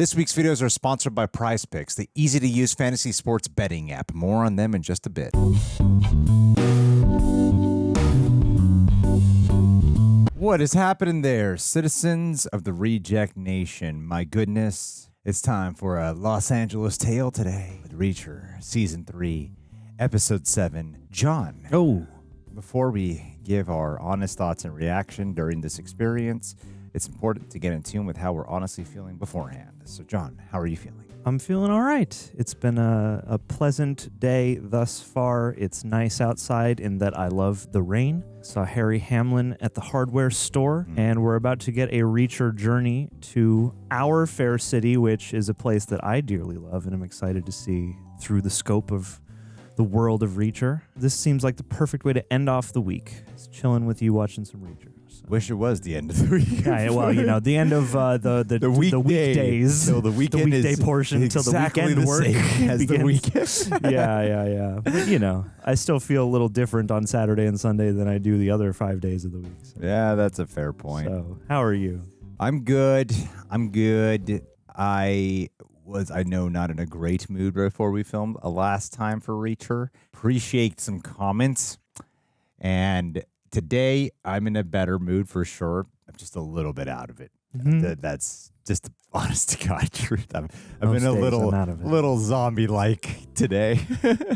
This week's videos are sponsored by Prize Picks, the easy-to-use fantasy sports betting app. More on them in just a bit. What is happening there, citizens of the Reject Nation? My goodness, it's time for a Los Angeles tale today with Reacher, Season 3, Episode 7. John. Oh. Before we give our honest thoughts and reaction during this experience, it's important to get in tune with how we're honestly feeling beforehand. So, John, how are you feeling? I'm feeling all right. It's been a pleasant day thus far. It's nice outside in that I love the rain. Saw Harry Hamlin at the hardware store, and we're about to get a Reacher journey to our fair city, which is a place that I dearly love, and I'm excited to see through the scope of the world of Reacher. This seems like the perfect way to end off the week. Just chilling with you, watching some Reacher. So. Wish it was the end of the week. Yeah, well, you know, the end of the weekdays. So the weekend the weekday is portion until exactly the weekend work as begins. the weekend. Yeah. But, you know, I still feel a little different on Saturday and Sunday than I do the other 5 days of the week. So. Yeah, that's a fair point. So, how are you? I'm good. I know, not in a great mood before we filmed a last time for Reacher. Appreciate some comments. And today, I'm in a better mood for sure. I'm just a little bit out of it. Mm-hmm. That's just the honest to God truth. I've been a little zombie-like today.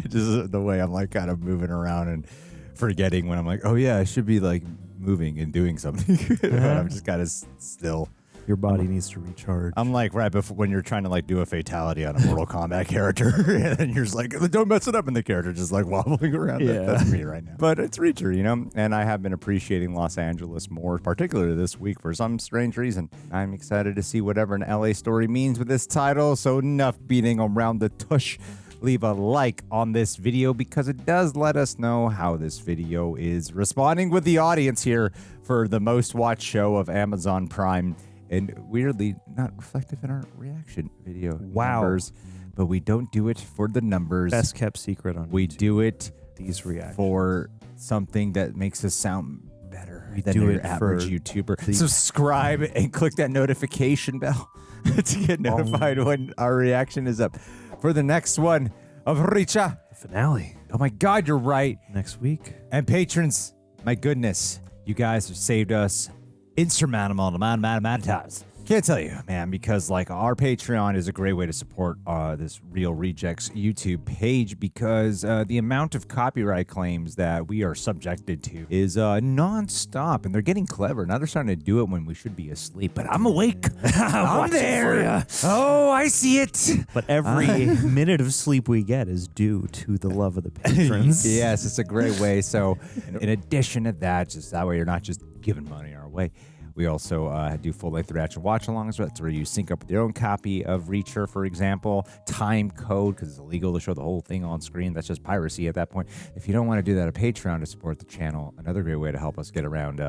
Just the way I'm like kind of moving around and forgetting when I'm like, oh yeah, I should be like moving and doing something. But I'm just kind of still. Your body needs to recharge. I'm like right before when you're trying to like do a fatality on a Mortal Kombat character, and then you're just like, don't mess it up, and the character just like wobbling around. Yeah. That's me right now. But it's Reacher, you know, and I have been appreciating Los Angeles more, particularly this week for some strange reason. I'm excited to see whatever an LA story means with this title. So enough beating around the tush. Leave a like on this video because it does let us know how this video is responding with the audience here for the most watched show of Amazon Prime. And weirdly, not reflective in our reaction video numbers, but we don't do it for the numbers. Best kept secret on We YouTube. do it These reactions for something that makes us sound better We than do your it average for YouTuber. Subscribe and click that notification bell to get notified when our reaction is up. For the next one of Richa. The finale. Oh my God, you're right. Next week. And patrons, my goodness, you guys have saved us insurmountable amount of times. Can't tell you, man, because like our Patreon is a great way to support this Real Rejects YouTube page because the amount of copyright claims that we are subjected to is nonstop, and they're getting clever. Now they're starting to do it when we should be asleep, but I'm awake. I'm there. Oh, I see it. But every minute of sleep we get is due to the love of the patrons. Yes, it's a great way. So in addition to that, just that way you're not just giving money our way. We also do full-length reaction watch-alongs. That's where you sync up with your own copy of Reacher, for example. Time code, because it's illegal to show the whole thing on screen. That's just piracy at that point. If you don't want to do that, a Patreon to support the channel, another great way to help us get around,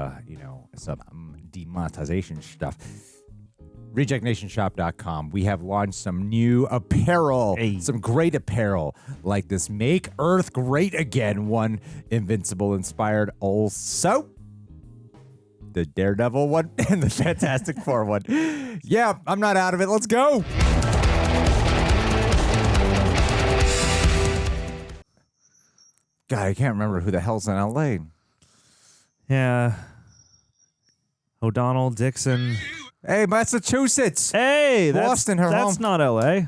some demonetization stuff. RejectNationShop.com. We have launched some new apparel, some great apparel, like this Make Earth Great Again one, Invincible-inspired also. The Daredevil one and the Fantastic Four one. Yeah, I'm not out of it. Let's go. God, I can't remember who the hell's in LA. Yeah. O'Donnell, Dixon. Hey, Massachusetts. Hey, Boston, her that's home. not LA.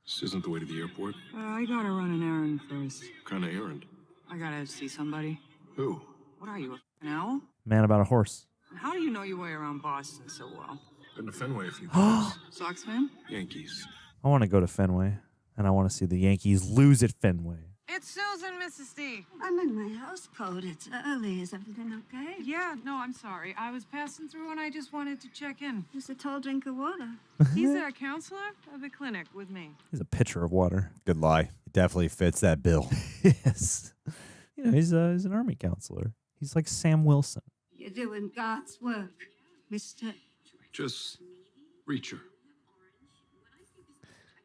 This isn't the way to the airport. I gotta run an errand first. What kind of errand? I gotta see somebody. Who? What are you, an owl? Man about a horse. How do you know your way around Boston so well? Been to Fenway a few times. Sox fan? Yankees. I want to go to Fenway, and I want to see the Yankees lose at Fenway. It's Susan, Mrs. D. I'm in my houseboat. It's early. Is everything okay? Yeah, no, I'm sorry. I was passing through and I just wanted to check in. Just a tall drink of water. He's a counselor of the clinic with me. He's a pitcher of water. Good lie. It definitely fits that bill. Yes. You know, he's an army counselor. He's like Sam Wilson. You're doing God's work, Mr. Just Reacher.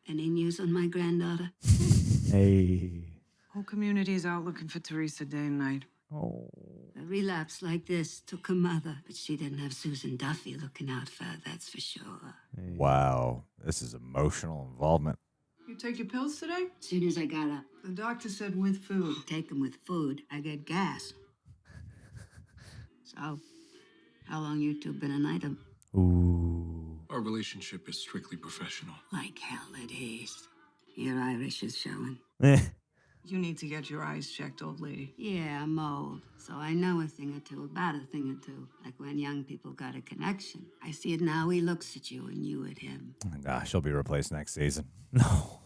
Any news on my granddaughter? Hey. Whole community's out looking for Teresa day and night. Oh. A relapse like this took her mother, but she didn't have Susan Duffy looking out for her, that's for sure. Wow. This is emotional involvement. You take your pills today? As soon as I got up, The doctor said with food. take them with food, I get gas. So, how long you two been an item? Ooh. Our relationship is strictly professional. Like hell it is. Your Irish is showing. Eh. You need to get your eyes checked, old lady. Yeah, I'm old, so I know a thing or two about a thing or two. Like when young people got a connection. I see it now. He looks at you and you at him. Nah, she'll be replaced next season. No.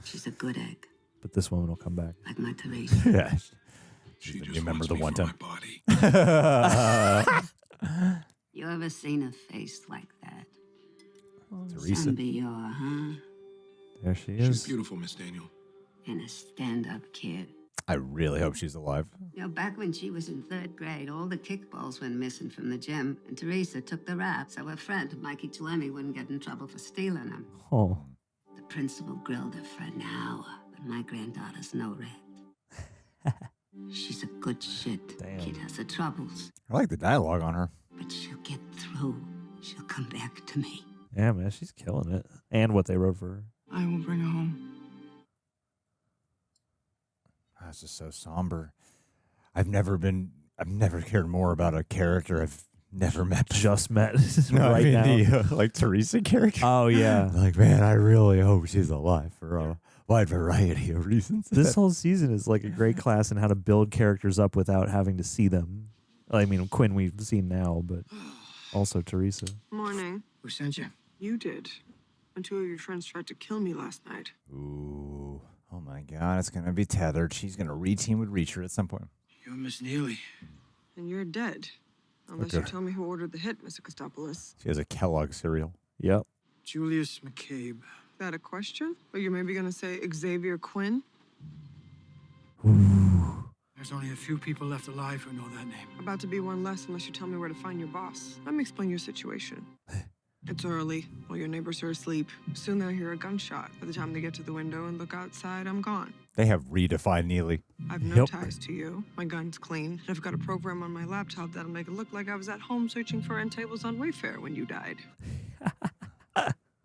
She's a good egg, But this woman will come back. like my Teresa. Yeah. She You just remember wants the me one for time? my body. You ever seen a face like that? Teresa. Some be your, huh? There she She's is. beautiful, Miss Daniel. And a stand-up kid. I really hope she's alive. You know, back when she was in 3rd grade, all the kickballs went missing from the gym, and Teresa took the rap so her friend, Mikey Chalemi, wouldn't get in trouble for stealing them. Oh. The principal grilled her for an hour, but my granddaughter's no red. She's a good shit. Damn. Kid has her troubles, I like the dialogue on her. but she'll get through. She'll come back to me. Yeah, man, she's killing it. And what they wrote for her. I will bring her home. Oh, this is so somber. I've never cared more about a character I've never met. Just met No, right now. the, like Teresa character. Oh, yeah. Like, man, I really hope she's alive for a wide variety of reasons. This whole season is like a great class in how to build characters up without having to see them. I mean, Quinn we've seen now, but also Teresa. Morning. Who sent you? You did. And 2 of your friends tried to kill me last night. Ooh. Oh, my God. It's going to be tethered. She's going to reteam with Reacher at some point. You and Miss Neagley. And you're dead. Unless Okay. you tell me who ordered the hit, Mr. Kostopoulos. She has a Kellogg cereal. Yep. Julius McCabe. Is that a question? Or you're maybe going to say Xavier Quinn? There's only a few people left alive who know that name. About to be one less unless you tell me where to find your boss. Let me explain your situation. It's early. All your neighbors are asleep. Soon they'll hear a gunshot. By the time they get to the window and look outside, I'm gone. They have redefined Neely. I've no Yep. ties to you. My gun's clean. And I've got a program on my laptop that'll make it look like I was at home searching for end tables on Wayfair when you died.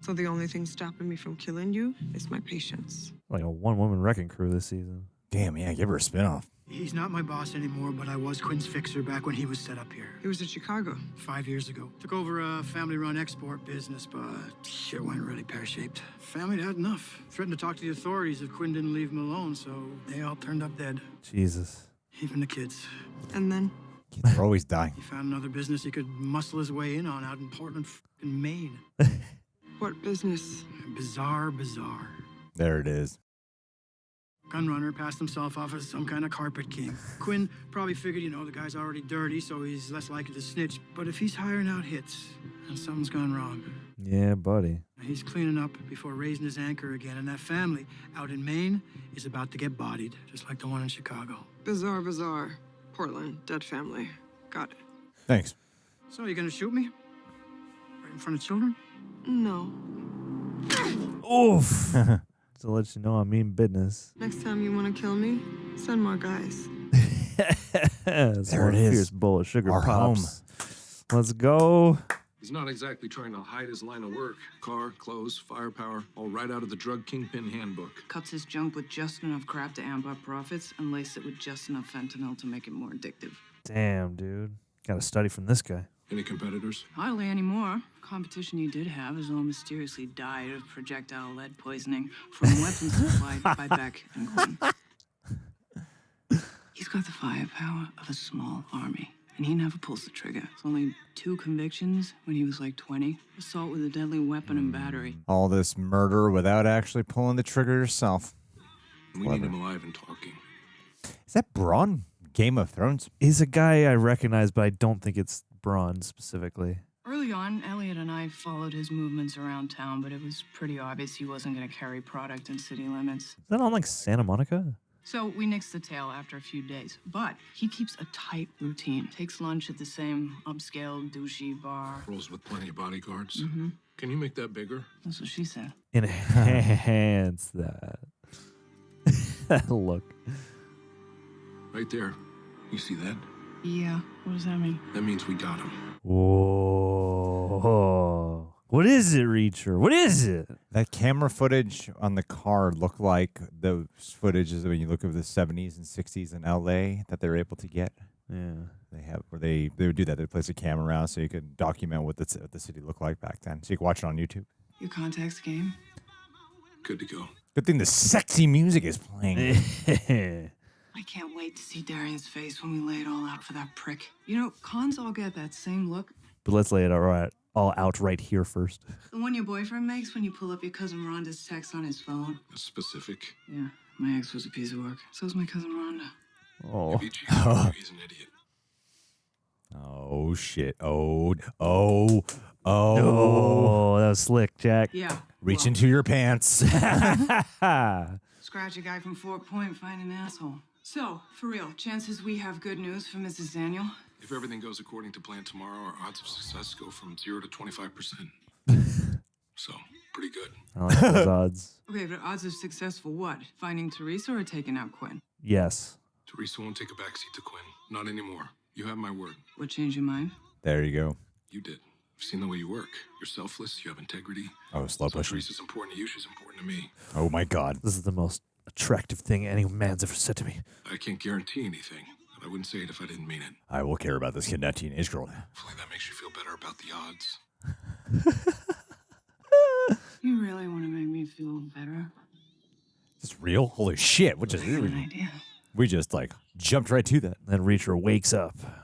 So the only thing stopping me from killing you is my patience. Like a one-woman wrecking crew this season. Damn, yeah, give her a spinoff. He's not my boss anymore, but I was Quinn's fixer back when he was set up here. He was in Chicago. 5 years ago. Took over a family-run export business, but shit went really pear-shaped. Family had enough. Threatened to talk to the authorities if Quinn didn't leave him alone, so they all turned up dead. Jesus. Even the kids. And then They're always dying. He found another business he could muscle his way in on out in Portland, f***ing Maine. what business? Bizarre. There it is. Gunrunner passed himself off as some kind of carpet king. Quinn probably figured, the guy's already dirty, so he's less likely to snitch. But if he's hiring out hits, then something's gone wrong. Yeah, buddy. He's cleaning up before raising his anchor again, and that family out in Maine is about to get bodied, just like the one in Chicago. Bizarre. Portland, dead family. Got it. Thanks. So, you gonna shoot me? Right in front of children? No. Oof. To let you know I mean business. Next time you want to kill me, send more guys. That's There one it is. fierce bowl of sugar Our pops. Let's go. He's not exactly trying to hide his line of work. Car, clothes, firepower, all right out of the drug kingpin handbook. Cuts his junk with just enough crap to amp up profits and lace it with just enough fentanyl to make it more addictive. Damn, dude. Got to study from this guy. Any competitors? Hardly anymore. Competition you did have has all mysteriously died of projectile lead poisoning from weapons supplied by Beck and Quinn. He's got the firepower of a small army, and he never pulls the trigger. It's only 2 convictions when he was like 20. Assault with a deadly weapon and battery. All this murder without actually pulling the trigger yourself. We need him alive and talking. Is that Braun? Game of Thrones? He's a guy I recognize, but I don't think it's Braun specifically. Early on, Elliot and I followed his movements around town, but it was pretty obvious he wasn't going to carry product in city limits. Is that on like Santa Monica? So we nixed the tail after a few days. But he keeps a tight routine. Takes lunch at the same upscale, douchey bar. Rolls with plenty of bodyguards. Can you make that bigger? That's what she said. Enhance that. That look. Right there. You see that? Yeah, what does that mean? That means we got him. Whoa. What is it, Reacher? What is it? That camera footage on the car looked like those footages when you look at the 70s and 60s in LA that they were able to get. Yeah. They have where they would do that. They'd place a camera around so you could document what the city looked like back then. So you could watch it on YouTube. Your contacts game? Good to go. Good thing the sexy music is playing. I can't wait to see Darian's face when we lay it all out for that prick. You know, cons all get that same look. But let's lay it all out right here first. The one your boyfriend makes when you pull up your cousin Rhonda's text on his phone. That's specific. Yeah, my ex was a piece of work. So's my cousin Rhonda. Oh. Maybe he's an idiot. Oh, shit. Oh. Oh, that was slick, Jack. Yeah. Reach into your pants. Scratch a guy from Fort Point, find an asshole. So, for real, chances we have good news for Mrs. Daniel? If everything goes according to plan tomorrow, our odds of success go from 0 to 25%. So, pretty good. I like those odds. Okay, but odds of success for what? Finding Teresa or taking out Quinn? Yes. Teresa won't take a backseat to Quinn. Not anymore. You have my word. What changed your mind? There you go. You did. I've seen the way you work. You're selfless. You have integrity. Oh, slow So pushing. Teresa's important to you. She's important to me. Oh, my God. This is the most attractive thing any man's ever said to me. I can't guarantee anything. And I wouldn't say it if I didn't mean it. I will care about this kid, that teenage girl. Hopefully that makes you feel better about the odds. You really want to make me feel better? Is this real? Holy shit. Good idea. We just, jumped right to that. Then Reacher wakes up. I thought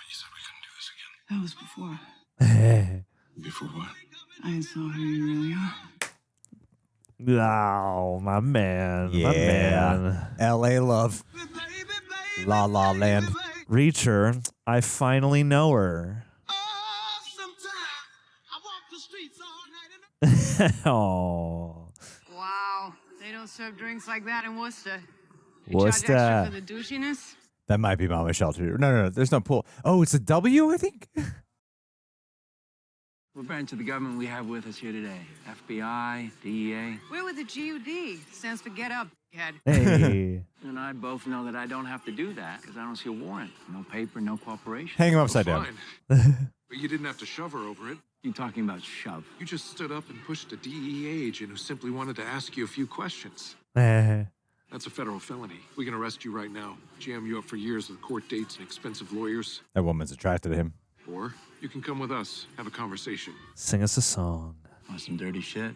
you said we couldn't do this again. That was before. Before what? I saw who you really are. Oh, my man. My Yeah. man. L.A. love. La La Land. Reacher, I finally know her. Oh. Wow, they don't serve drinks like that in Worcester. What's Charge extra that? for the douchiness? That might be Mama Shelter. No. There's no pool. Oh, it's a W, I think? What branch of the government we have with us here today? FBI, DEA? We're with the GUD. Stands for Get Up, head. Hey. You and I both know that I don't have to do that because I don't see a warrant. No paper, no cooperation. Hang him upside down. Fine. But you didn't have to shove her over it. You talking about shove? You just stood up and pushed a DEA agent who simply wanted to ask you a few questions. That's a federal felony. We can arrest you right now, jam you up for years with court dates and expensive lawyers. That woman's attracted to him. Or you can come with us, have a conversation. Sing us a song. Want some dirty shit?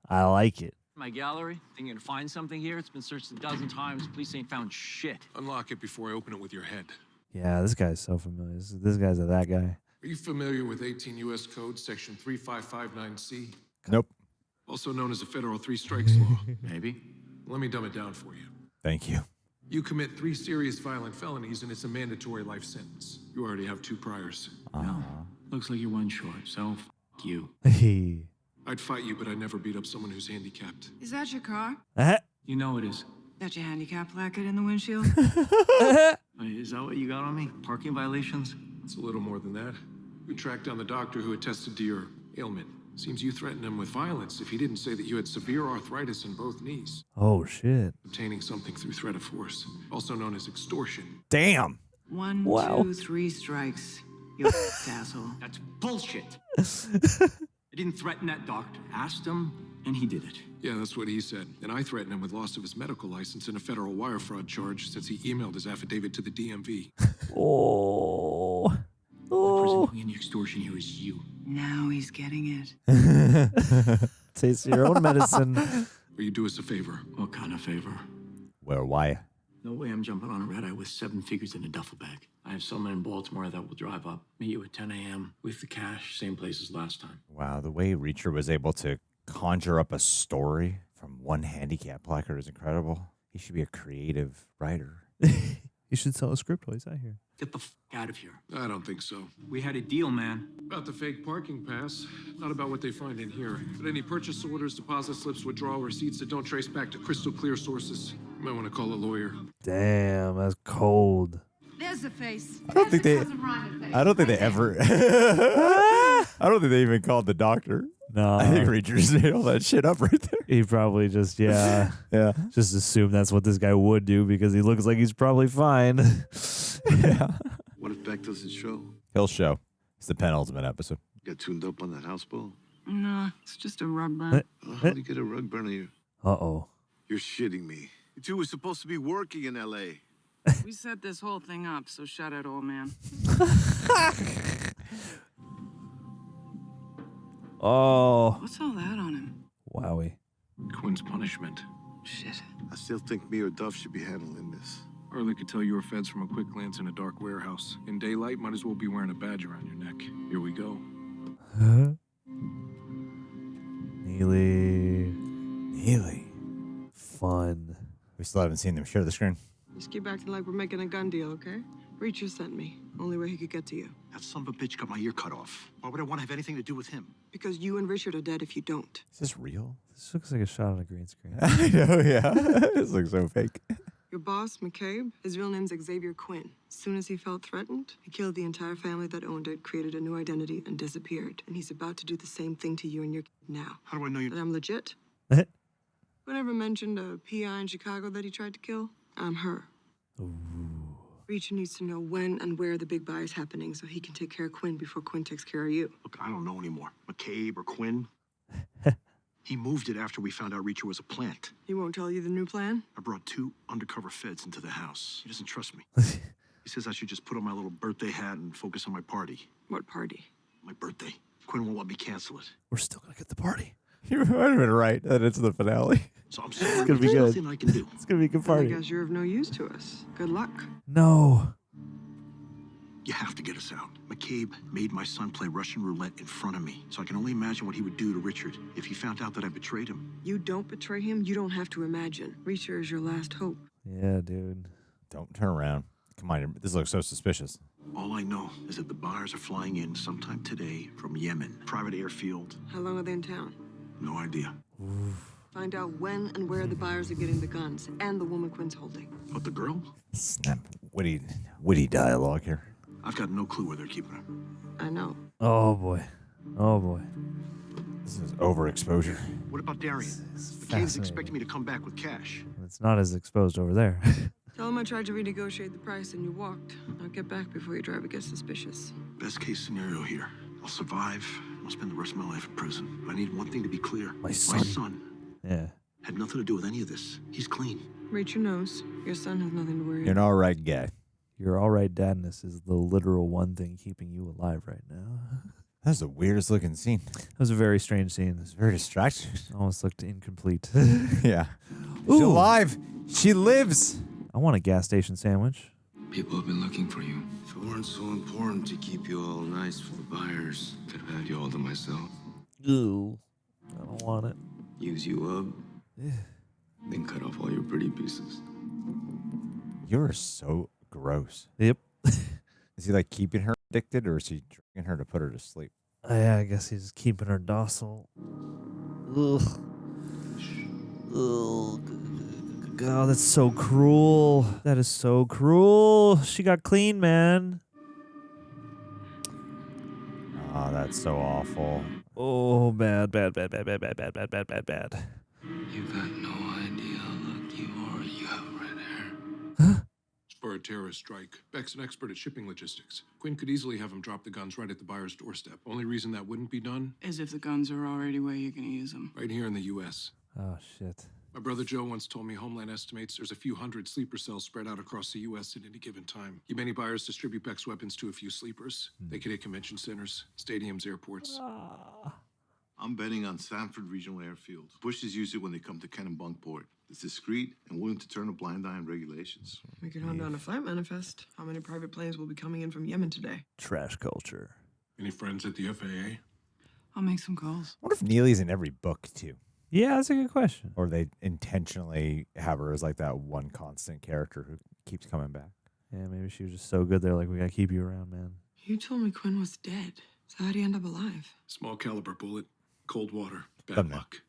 I like it. My gallery? Think you're gonna find something here? It's been searched a dozen times. Police ain't found shit. Unlock it before I open it with your head. Yeah, this guy's so familiar. This guy's that guy. Are you familiar with 18 U.S. Code, Section 3559C? Nope. Also known as the Federal Three Strikes Law. Maybe. Let me dumb it down for you. Thank you. You commit 3 serious violent felonies and it's a mandatory life sentence. You already have 2 priors. No. Looks like you're one short, so you. I'd fight you, but I'd never beat up someone who's handicapped. Is that your car? You know it is. That your handicap placard in the windshield? Wait, is that what you got on me? Parking violations? It's a little more than that. We tracked down the doctor who attested to your ailment. Seems you threatened him with violence if he didn't say that you had severe arthritis in both knees. Oh, shit. Obtaining something through threat of force, also known as extortion. Damn. 1, Wow. 2, 3 strikes. You asshole. That's bullshit. I didn't threaten that doctor. Asked him, and he did it. Yeah, that's what he said. And I threatened him with loss of his medical license and a federal wire fraud charge since he emailed his affidavit to the DMV. Oh. The person doing any extortion here is you. Now he's getting it. Taste your own medicine. Will you do us a favor? What kind of favor? Where, why? No way I'm jumping on a red eye with 7 figures in a duffel bag. I have someone in Baltimore that will drive up, meet you at 10 a.m. with the cash, same place as last time. Wow, the way Reacher was able to conjure up a story from one handicap placard is incredible. He should be a creative writer. You should sell a script while he's out here. Get the f out of here. I don't think so. We had a deal, man. About the fake parking pass, not about what they find in here. But any purchase orders, deposit slips, withdrawal receipts that don't trace back to crystal clear sources. You might want to call a lawyer. Damn, that's cold. There's the face. I don't think they ever. I don't think they even called the doctor. No. I think Reacher just made all that shit up right there. He probably just, Yeah. just assumed that's what this guy would do because he looks like he's probably fine. Yeah. What if Beck doesn't show? He'll show. It's the penultimate episode. Got tuned up on that houseboat? Nah, it's just a rug burn. How do you get a rug burner here? Uh-oh. You're shitting me. You two were supposed to be working in L.A. We set this whole thing up, so shut it, old man. Oh. What's all that on him? Wowie. Quinn's punishment. Shit. I still think me or Duff should be handling this. Early could tell you were feds from a quick glance in a dark warehouse. In daylight, might as well be wearing a badge around your neck. Here we go. Neagley. Fun. We still haven't seen them share the screen. Just keep acting like we're making a gun deal, okay? Reacher sent me. Only way he could get to you. That son of a bitch got my ear cut off. Why would I want to have anything to do with him? Because you and Richard are dead if you don't. Is this real? This looks like a shot on a green screen. I know, yeah. This looks so fake. Your boss, McCabe, his real name's Xavier Quinn. As soon as he felt threatened, he killed the entire family that owned it, created a new identity, and disappeared. And he's about to do the same thing to you and your kid now. How do I know you? That I'm legit? Whenever mentioned a PI in Chicago that he tried to kill, I'm her. Ooh. Reacher needs to know when and where the big buy is happening so he can take care of Quinn before Quinn takes care of you. Look, I don't know anymore. McCabe or Quinn. He moved it after we found out Reacher was a plant. He won't tell you the new plan? I brought 2 undercover feds into the house. He doesn't trust me. He says I should just put on my little birthday hat and focus on my party. What party? My birthday. Quinn won't let me cancel it. We're still going to get the party. You might have been right that it's the finale. So I'm sorry. It's gonna be There's good. nothing I can do. It's going to be a good I party. guess you're of no use to us. Good luck. No. You have to get us out. McCabe made my son play Russian roulette in front of me, so I can only imagine what he would do to Richard if he found out that I betrayed him. You don't betray him, you don't have to imagine. Reacher is your last hope. Yeah, dude. Don't turn around. Come on, this looks so suspicious. All I know is that the buyers are flying in sometime today from Yemen. Private airfield. How long are they in town? No idea. Find out when and where the buyers are getting the guns and the woman Quinn's holding. But the girl? Snap. Witty dialogue here. I've got no clue where they're keeping her. I know. Oh, boy. Oh, boy. This is overexposure. What about Darian? McCabe's expecting me to come back with cash. It's not as exposed over there. Tell him I tried to renegotiate the price and you walked. I'll get back before your driver gets suspicious. Best case scenario here. I'll survive. I'll spend the rest of my life in prison. But I need one thing to be clear. My son. Yeah. Had nothing to do with any of this. He's clean. Reacher knows. Your son has nothing to worry You're an about. all right guy. Your all right dadness is the literal one thing keeping you alive right now. That's the weirdest looking scene. That was a very strange scene. It's very distracting. Almost looked incomplete. Yeah. She's alive. She lives. I want a gas station sandwich. People have been looking for you. If it weren't so important to keep you all nice for the buyers, could have had you all to myself. Ooh. I don't want it. Use you up, then cut off all your pretty pieces. You're so gross. Yep. Is he like keeping her addicted or is he drinking her to put her to sleep? Yeah, I guess he's keeping her docile. Ugh. Ugh. God, that's so cruel. That is so cruel. She got clean, man. Oh, that's so awful. Oh, bad. You've got no idea how lucky you are. You have red hair. For a terrorist strike, Beck's an expert at shipping logistics. Quinn could easily have him drop the guns right at the buyer's doorstep. Only reason that wouldn't be done? As if the guns are already where you're gonna use them. Right here in the U.S. Oh, shit. My brother Joe once told me Homeland estimates there's a few hundred sleeper cells spread out across the U.S. at any given time. Many buyers distribute Beck's weapons to a few sleepers. They could hit convention centers, stadiums, airports. I'm betting on Sanford Regional Airfield. Bushes use it when they come to Kennebunkport. It's discreet and willing to turn a blind eye on regulations. We could hunt down a flight manifest. How many private planes will be coming in from Yemen today? Trash culture. Any friends at the FAA? I'll make some calls. I wonder if Neely's in every book too. Yeah, that's a good question. Or they intentionally have her as like that one constant character who keeps coming back. Yeah, maybe she was just so good. They're like, we gotta keep you around, man. You told me Quinn was dead. So how'd he end up alive? Small caliber bullet, cold water, bad Thumbnail. luck.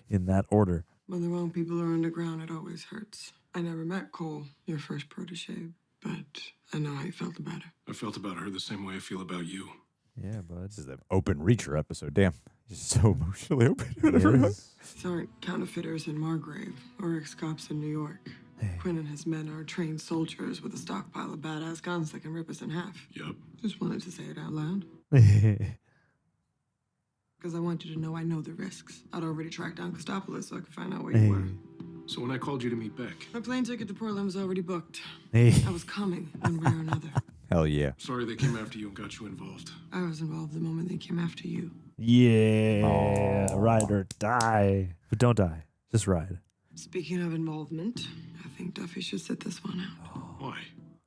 In that order. When the wrong people are underground, it always hurts. I never met Cole, your first protege, but I know how you felt about her. I felt about her the same way I feel about you. Yeah, bud. This is the open Reacher episode. Damn. He's so emotionally open. These aren't counterfeiters in Margrave or ex-cops in New York. Quinn and his men are trained soldiers with a stockpile of badass guns that can rip us in half. Yep. Just wanted to say it out loud. Because I want you to know I know the risks. I'd already tracked down Costopoulos so I could find out where you were. So when I called you to meet Beck... My plane ticket to Portland was already booked. Hey. I was coming one way or another. Hell yeah. Sorry they came after you and got you involved. I was involved the moment they came after you. Yeah. Ride or die. But don't die. Just ride. Speaking of involvement, I think Duffy should sit this one out. Why?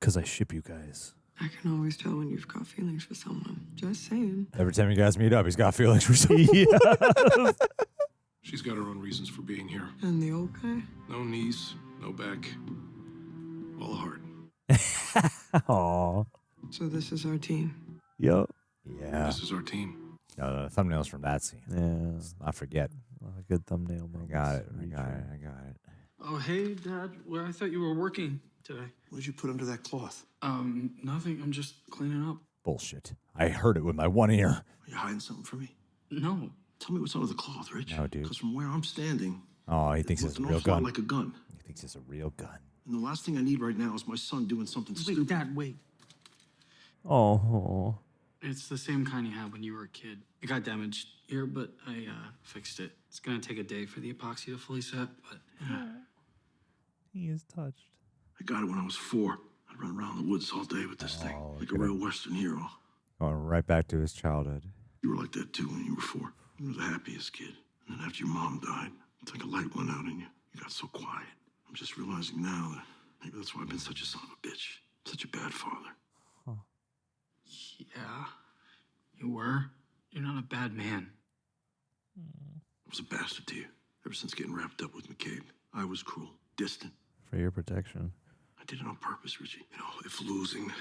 Because I ship you guys. I can always tell when you've got feelings for someone. Just saying. Every time you guys meet up, he's got feelings for someone. She's got her own reasons for being here. And the old guy? No knees, no back. All heart. Aw. So this is our team. Yup. Yeah. This is our team. No, the thumbnails from that scene. Yeah. Let's not forget. A good thumbnail moment. I got it. Oh, hey, Dad. Well, I thought you were working today. What did you put under that cloth? Nothing. I'm just cleaning up. Bullshit. I heard it with my one ear. Are you hiding something from me? No. Tell me what's under the cloth, Rich. No, dude. Because from where I'm standing, Oh, he thinks it's a real gun. like a gun. He thinks it's a real gun. And the last thing I need right now is my son doing something stupid. Wait, Dad, wait. Oh. It's the same kind you had when you were a kid. It got damaged here, but I fixed it. It's gonna take a day for the epoxy to fully set, but yeah. He is touched. I got it when I was 4. I'd run around the woods all day with this thing, like a real Western hero. Going right back to his childhood. You were like that too when you were 4. You were the happiest kid. And then after your mom died, it's like a light went out in you. You got so quiet. I'm just realizing now that maybe that's why I've been such a son of a bitch. Such a bad father. Yeah, you were. You're not a bad man. I was a bastard to you. Ever since getting wrapped up with McCabe, I was cruel, distant. For your protection. I did it on purpose, Richie. You know, if losing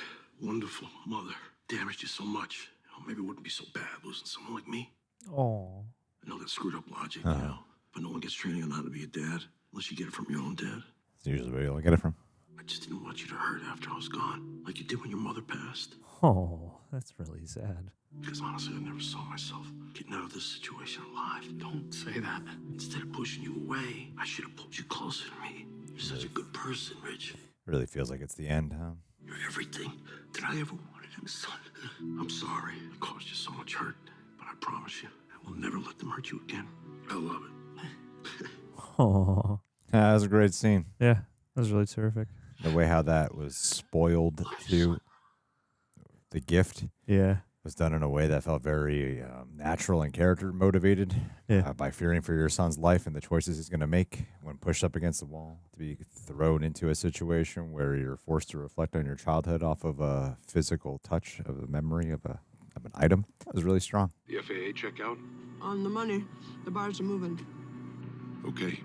wonderful mother damaged you so much, maybe it wouldn't be so bad losing someone like me. Oh. I know that's screwed up logic, you know, but no one gets training on how to be a dad unless you get it from your own dad. It's usually where you'll get it from. I just didn't want you to hurt after I was gone, like you did when your mother passed. Oh, that's really sad. Because honestly, I never saw myself getting out of this situation alive. Don't say that. Instead of pushing you away, I should have pulled you closer to me. You're such a good person, Rich. Really feels like it's the end, huh? You're everything that I ever wanted in a son. I'm sorry I caused you so much hurt, but I promise you, I will never let them hurt you again. I love it. Oh. That was a great scene. Yeah, that was really terrific. The way how that was spoiled too. The gift. Yeah. Was done in a way that felt very natural and character motivated. Yeah. By fearing for your son's life and the choices he's going to make when pushed up against the wall. To be thrown into a situation where you're forced to reflect on your childhood off of a physical touch of a memory of an item. That was really strong. The FAA check out? On the money. The bars are moving. Okay.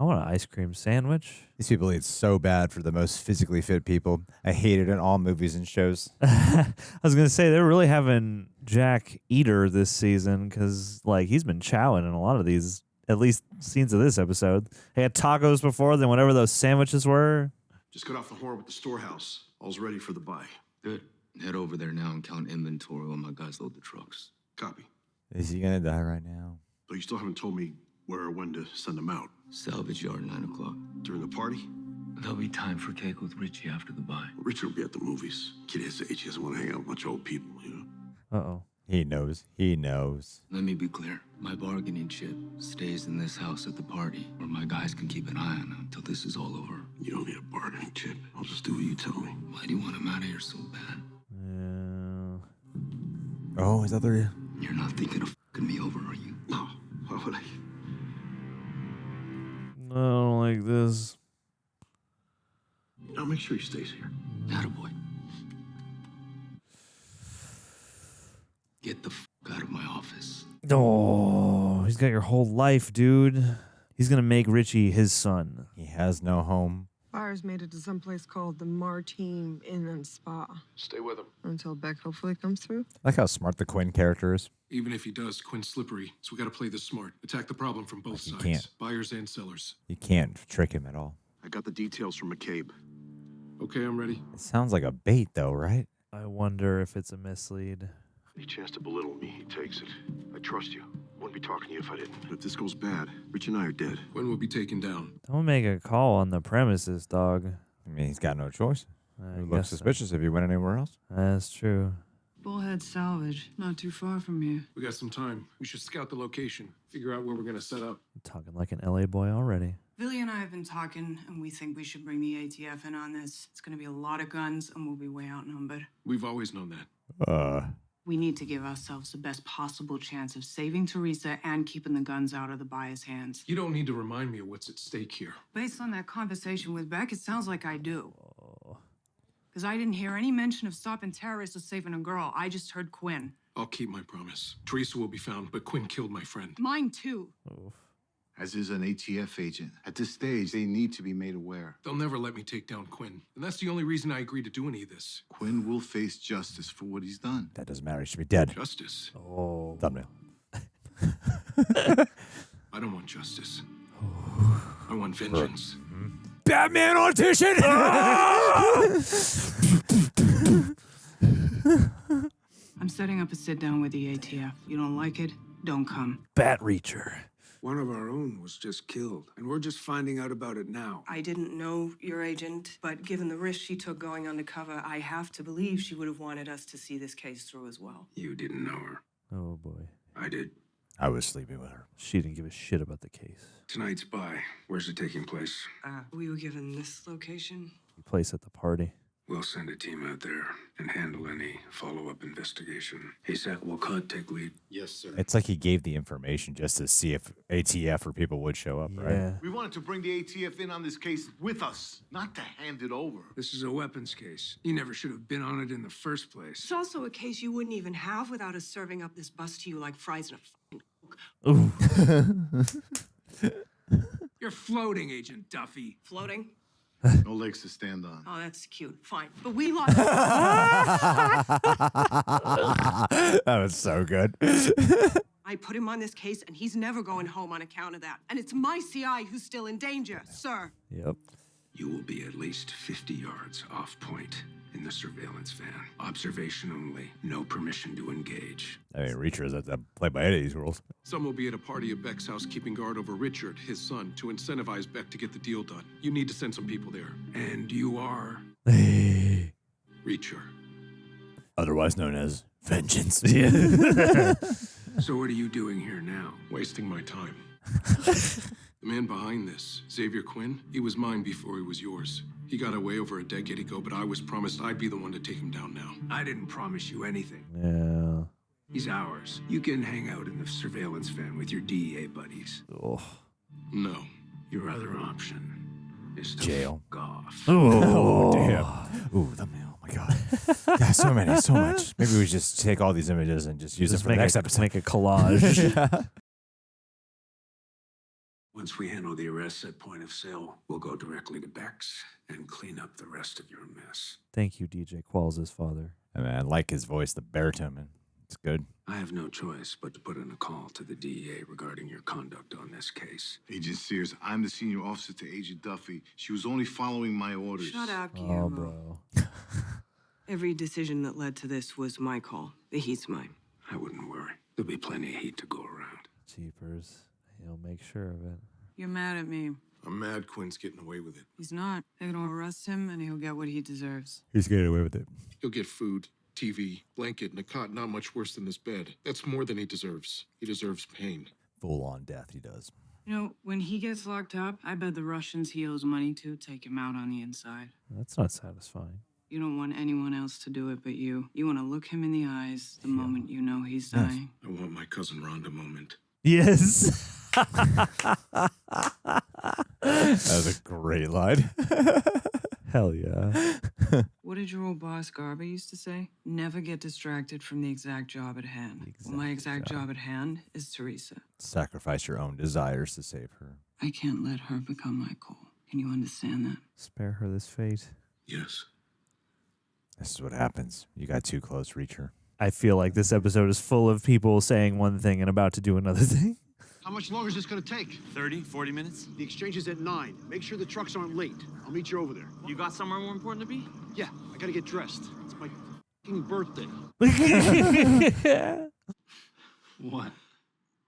I want an ice cream sandwich. These people eat so bad for the most physically fit people. I hate it in all movies and shows. I was going to say, they're really having Jack Eater this season because, like, he's been chowing in a lot of these, at least scenes of this episode. He had tacos before, then whatever those sandwiches were. Just got off the horn with the storehouse. All's ready for the buy. Good. Head over there now and count inventory while my guys load the trucks. Copy. Is he going to die right now? But you still haven't told me where or when to send them out. Salvage yard, 9 o'clock. During the party? There'll be time for cake with Richie after the buy. Richard will be at the movies. Kid his age, he doesn't want to hang out with a bunch of old people, you know? Uh-oh. He knows. He knows. Let me be clear. My bargaining chip stays in this house at the party, where my guys can keep an eye on him until this is all over. You don't need a bargaining chip. I'll just do what you tell me. Why do you want him out of here so bad? Oh, is that the... You're not thinking of f***ing me over, are you? No. Why would I? I don't like this. I'll make sure he stays here. Attaboy. Get the f*** out of my office. Oh, he's got your whole life, dude. He's going to make Richie his son. He has no home. Buyers made it to some place called the Martine Inn and Spa. Stay with him. Until Beck hopefully comes through. I like how smart the Quinn character is. Even if he does, Quinn's slippery, so we gotta play this smart. Attack the problem from both sides. can't. Buyers and sellers. You can't trick him at all. I got the details from McCabe. Okay, I'm ready. It sounds like a bait, though, right? I wonder if it's a mislead. Any chance to belittle me, he takes it. I trust you. wouldn't be talking to you if I didn't. But if this goes bad, Rich and I are dead. Quinn will be taken down. Don't make a call on the premises, dog. I mean, he's got no choice. I It would guess look so. suspicious if he went anywhere else. That's true. Bullhead Salvage, not too far from here. We got some time. We should scout the location, figure out where we're gonna set up. I'm talking like an LA boy already. Billy and I have been talking, and we think we should bring the ATF in on this. It's gonna be a lot of guns, and we'll be way outnumbered. We've always known that. We need to give ourselves the best possible chance of saving Teresa and keeping the guns out of the buyer's hands. You don't need to remind me of what's at stake here. Based on that conversation with Beck, it sounds like I do. Because I didn't hear any mention of stopping terrorists or saving a girl. I just heard Quinn. I'll keep my promise. Teresa will be found, but Quinn killed my friend. Mine too. As is an ATF agent. At this stage, they need to be made aware. They'll never let me take down Quinn. And that's the only reason I agreed to do any of this. Quinn will face justice for what he's done. That doesn't matter. He should be dead. Justice? Oh. Thumbnail. I don't want justice. I want vengeance. Batman audition! I'm setting up a sit-down with the ATF. You don't like it? Don't come. Bat Reacher. One of our own was just killed, and we're just finding out about it now. I didn't know your agent, but given the risk she took going undercover, I have to believe she would have wanted us to see this case through as well. You didn't know her. Oh, boy. I did. I was sleeping with her. She didn't give a shit about the case. Tonight's buy. Where's it taking place? We were given this location. Place at the party. We'll send a team out there and handle any follow-up investigation. ASAP will take lead. Yes, sir. It's like he gave the information just to see if ATF or people would show up, right? We wanted to bring the ATF in on this case with us, not to hand it over. This is a weapons case. You never should have been on it in the first place. It's also a case you wouldn't even have without us serving up this bus to you like fries in a You're floating, Agent Duffy. Floating? No legs to stand on. Oh, that's cute. Fine. But we lost. That was so good. I put him on this case, and he's never going home on account of that. And it's my CI who's still in danger, sir. Yep. You will be at least 50 yards off point in the surveillance van. Observation only. No permission to engage. I mean, Reacher is played by any of these rules. Some will be at a party at Beck's house keeping guard over Richard, his son, to incentivize Beck to get the deal done. You need to send some people there. And you are? Reacher. Otherwise known as Vengeance. So what are you doing here now? Wasting my time. The man behind this, Xavier Quinn, he was mine before he was yours. He got away over a decade ago, but I was promised I'd be the one to take him down now. I didn't promise you anything. Yeah. He's ours. You can hang out in the surveillance van with your DEA buddies. Oh. No. Your other option is to Jail. Fuck off. Oh, damn. Ooh, thumbnail. Oh, my God. Yeah, so many, so much. Maybe we just take all these images and just use them for the next episode. Make a collage. Yeah. Once we handle the arrests at point of sale, we'll go directly to Beck's and clean up the rest of your mess. Thank you, DJ Qualls' father. I mean, I like his voice, the baritone, man. It's good. I have no choice but to put in a call to the DEA regarding your conduct on this case. Agent Sears, I'm the senior officer to Agent Duffy. She was only following my orders. Shut up, Oh, Guillermo. bro. Every decision that led to this was my call. The heat's mine. I wouldn't worry. There'll be plenty of heat to go around. Jeepers. He'll make sure of it. You're mad at me. I'm mad Quinn's getting away with it. He's not. They're gonna arrest him, and he'll get what he deserves. He's getting away with it. He'll get food, TV, blanket, and a cot not much worse than this bed. That's more than he deserves. He deserves pain. Full on death, he does. You know, when he gets locked up, I bet the Russians he owes money to take him out on the inside. That's not satisfying. You don't want anyone else to do it but you. You want to look him in the eyes the moment you know he's dying. I want my cousin Rhonda moment. Yes. That was a great line. Hell yeah. What did your old boss Garba used to say? Never get distracted from the exact job at hand. Well, my exact job at hand is Teresa. Sacrifice your own desires to save her. I can't let her become my goal. Can you understand that? Spare her this fate. Yes. This is what happens. You got too close, Reacher. I feel like this episode is full of people saying one thing and about to do another thing. How much longer is this going to take? 30, 40 minutes? The exchange is at 9. Make sure the trucks aren't late. I'll meet you over there. You got somewhere more important to be? Yeah, I got to get dressed. It's my f***ing birthday. What?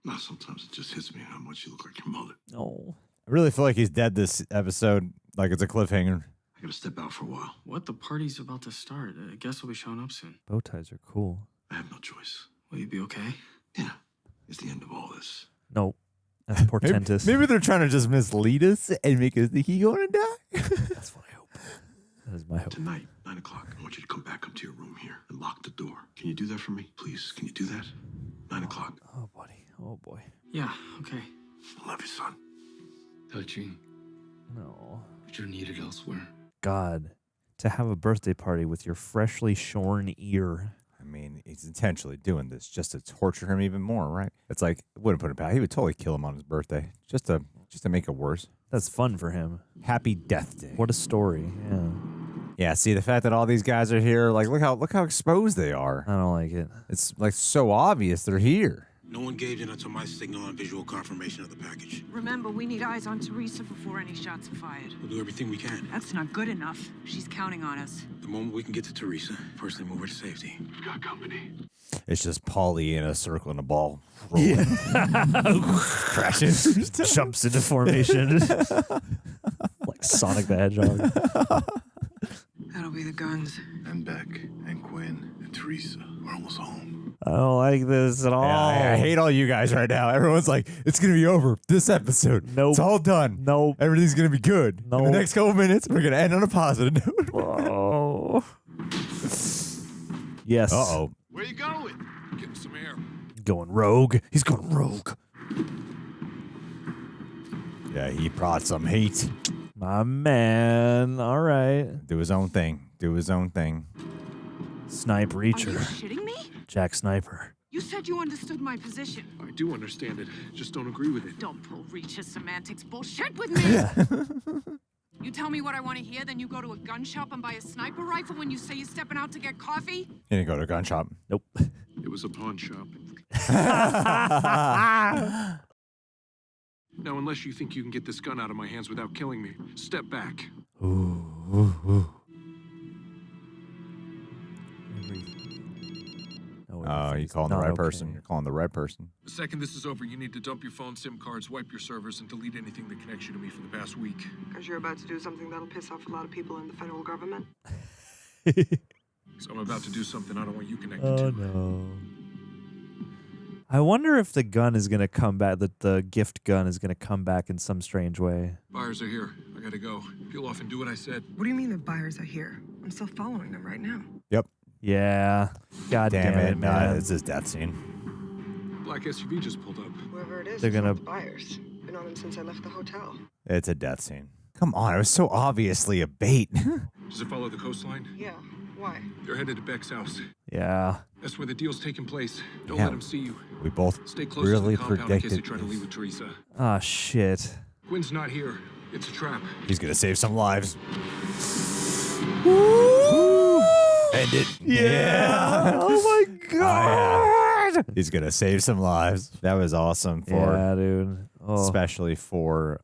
Now sometimes it just hits me how much you look like your mother. Oh. I really feel like he's dead this episode. Like it's a cliffhanger. I gotta step out for a while. What? The party's about to start. I guess we'll be showing up soon. Bow ties are cool. I have no choice. Will you be okay? Yeah. It's the end of all this. No. That's portentous. Maybe they're trying to just mislead us and make us think he's going to die. That's what I hope. That is my hope. Tonight, 9 o'clock, I want you to come back up to your room here and lock the door. Can you do that for me? Please, can you do that? 9 o'clock. Oh, buddy. Oh, boy. Yeah, okay. I love you, son. Touching, No. but you're needed elsewhere. God. To have a birthday party with your freshly shorn ear. I mean, he's intentionally doing this just to torture him even more, right? It's like, it wouldn't put him back. He would totally kill him on his birthday just to make it worse. That's fun for him. Happy Death Day. What a story. Yeah. Yeah, see, the fact that all these guys are here, like, look how exposed they are. I don't like it. It's, like, so obvious they're here. No engaging until my signal on visual confirmation of the package. Remember, we need eyes on Teresa before any shots are fired. We'll do everything we can. That's not good enough. She's counting on us. The moment we can get to Teresa, personally move her to safety. We've got company. It's just Paulie in a circle and a ball. Rolling. Crashes. Jumps into formation. Like Sonic the Hedgehog. That'll be the guns. And Beck and Quinn and Teresa. We're almost home. I don't like this at all. Yeah, I hate all you guys right now. Everyone's like, it's going to be over this episode. Nope. It's all done. Nope. Everything's going to be good. Nope. In the next couple minutes, we're going to end on a positive note. Oh. Yes. Uh-oh. Where you going? Getting some air. Going rogue. He's going rogue. Yeah, he brought some heat. My man. All right. Do his own thing. Do his own thing. Snipe Reacher. Are you shitting me? Jack Sniper. You said you understood my position. I do understand it. Just don't agree with it. Don't pull Reach's semantics bullshit with me. You tell me what I want to hear, then you go to a gun shop and buy a sniper rifle when you say you're stepping out to get coffee? He didn't go to a gun shop. Nope. It was a pawn shop. Now, unless you think you can get this gun out of my hands without killing me, step back. Ooh. Oh, you calling the right person. You're calling the right person. The second this is over, you need to dump your phone, SIM cards, wipe your servers, and delete anything that connects you to me for the past week. Because you're about to do something that'll piss off a lot of people in the federal government. So I'm about to do something I don't want you connected to. No. I wonder if the gun is going to come back, that the gift gun is going to come back in some strange way. Buyers are here. I gotta go. Peel off and do what I said. What do you mean the buyers are here? I'm still following them right now. Yep. Yeah. God damn it, man. It's his death scene. Black SUV just pulled up. Whoever it is, They're gonna- not the buyers. Been on them since I left the hotel. It's a death scene. Come on, it was so obviously a bait. Does it follow the coastline? Yeah. Why? They're headed to Beck's house. Yeah. That's where the deal's taking place. Don't Yeah. let them see you. We both Stay close really to the compound in case they predicted try to leave with Teresa. Ah, shit. Quinn's not here. It's a trap. he's gonna save some lives. End it. Yeah. Oh my God. Yeah. He's gonna save some lives. That was awesome for, Yeah, dude. Oh. especially for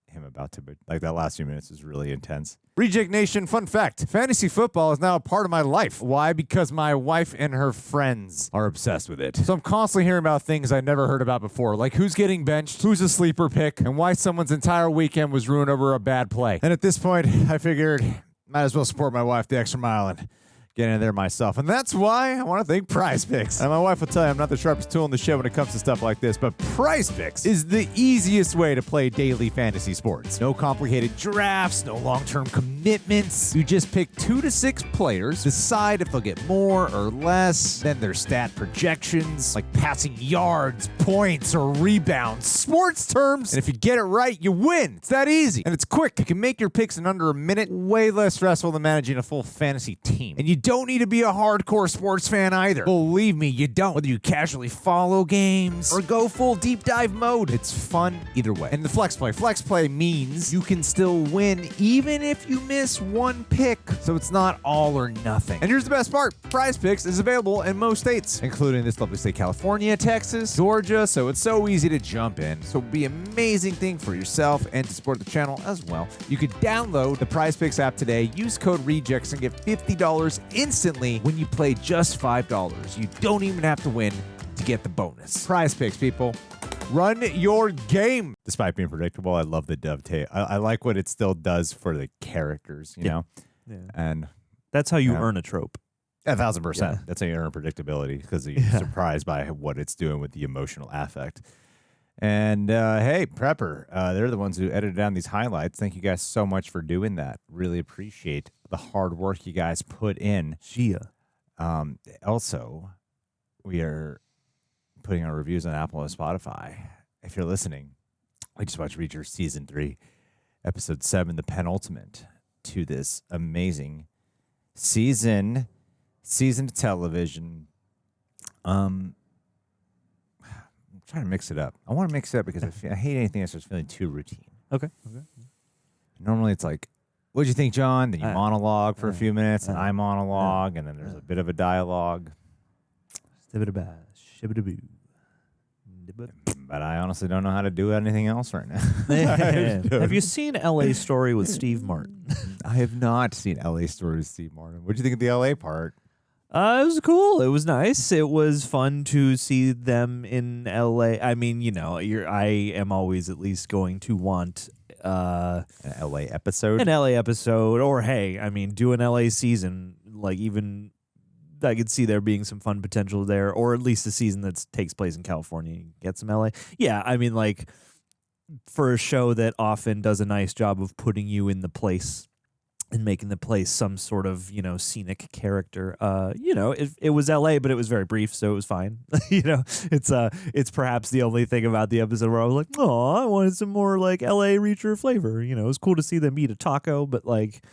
him about to, like that last few minutes is really intense. Reject Nation, fun fact: fantasy football is now a part of my life. Why? Because my wife and her friends are obsessed with it. So I'm constantly hearing about things I never heard about before, like who's getting benched, who's a sleeper pick, and why someone's entire weekend was ruined over a bad play. And at this point, I figured might as well support my wife the extra mile and get in there myself. And that's why I want to thank Prize Picks. And my wife will tell you I'm not the sharpest tool in the shed when it comes to stuff like this, but Prize Picks is the easiest way to play daily fantasy sports. No complicated drafts, no long-term commitments. You just pick 2 to 6 players, decide if they'll get more or less, then their stat projections, like passing yards, points, or rebounds, sports terms. And if you get it right, you win. It's that easy. And it's quick. You can make your picks in under a minute, way less stressful than managing a full fantasy team. And you don't need to be a hardcore sports fan either. Believe me, you don't. Whether you casually follow games or go full deep dive mode, it's fun either way. And the flex play. Flex play means you can still win even if you miss one pick. So it's not all or nothing. And here's the best part. Prize Picks is available in most states, including this lovely state, California, Texas, Georgia. So it's so easy to jump in. So it'll be an amazing thing for yourself and to support the channel as well. You could download the Prize Picks app today, use code REJECTS, and get $50 instantly when you play just $5. You don't even have to win to get the bonus. Prize Picks, people. Run your game. Despite being predictable, I love the dovetail. I like what it still does for the characters, you know? Yeah. And that's how you earn a trope. 1,000%. Yeah. That's how you earn predictability, because you're surprised by what it's doing with the emotional affect. And hey, Prepper, they're the ones who edited down these highlights. Thank you guys so much for doing that. Really appreciate the hard work you guys put in. Also, we are putting our reviews on Apple and Spotify. If you're listening, we just watched Reacher Season 3, Episode 7, the penultimate to this amazing season of television. I'm trying to mix it up. I want to mix it up because I hate anything that starts feeling too routine. Okay. Normally it's like, what'd you think, John? Then you monologue for a few minutes, and I monologue, and then there's a bit of a dialogue. But I honestly don't know how to do anything else right now. Have you seen L.A. Story with Steve Martin? I have not seen L.A. Story with Steve Martin. What do you think of the L.A. part? It was cool. It was nice. It was fun to see them in LA. I mean, you know, I am always at least going to want an LA episode. Or hey, I mean, do an LA season. Like, even I could see there being some fun potential there, or at least a season that takes place in California. You get some LA. Yeah, I mean, like, for a show that often does a nice job of putting you in the place and making the place some sort of, you know, scenic character. You know, it was LA, but it was very brief, so it was fine. You know, it's perhaps the only thing about the episode where I was like, oh, I wanted some more like LA Reacher flavor. You know, it was cool to see them eat a taco, but like,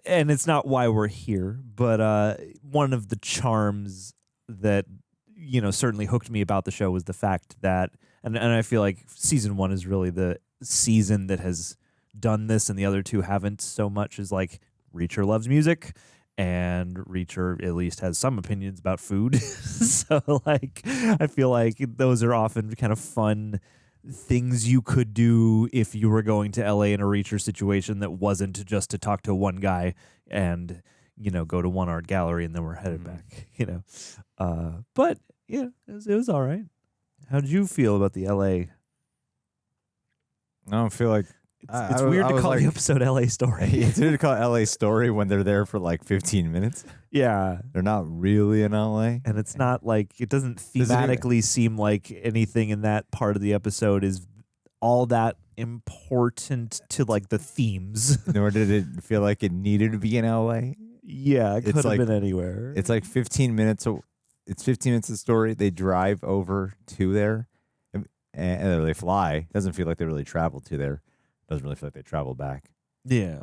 and it's not why we're here, but one of the charms that, you know, certainly hooked me about the show was the fact that, and I feel like season 1 is really the season that has done this, and the other two haven't so much, as like Reacher loves music and Reacher at least has some opinions about food. So like, I feel like those are often kind of fun things you could do if you were going to LA in a Reacher situation that wasn't just to talk to one guy and, you know, go to one art gallery and then we're headed back, you know. But yeah, it was all right. How did you feel about the LA? I don't feel like it's weird to call the episode LA Story. It's weird to call it LA Story when they're there for like 15 minutes. Yeah. They're not really in LA. And it's not like, it doesn't thematically seem like anything in that part of the episode is all that important to like the themes. Nor did it feel like it needed to be in LA. Yeah, it could have been anywhere. It's like 15 minutes. It's 15 minutes of story. They drive over to there and they fly. It doesn't feel like they really traveled to there. Doesn't really feel like they traveled back. Yeah.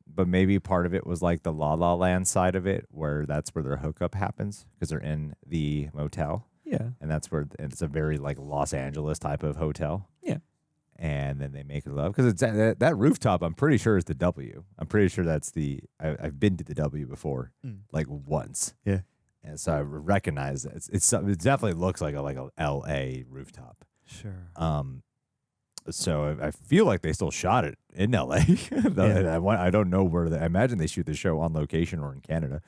But maybe part of it was like the La La Land side of it, where that's where their hookup happens because they're in the motel. Yeah. And that's where it's a very like Los Angeles type of hotel. Yeah. And then they make love because it's that rooftop. I'm pretty sure is the W. I'm pretty sure that's the. I've been to the W before, like once. Yeah. And so I recognize that it definitely looks like a LA rooftop. Sure. So I feel like they still shot it in LA. I don't know where I imagine they shoot the show on location or in Canada.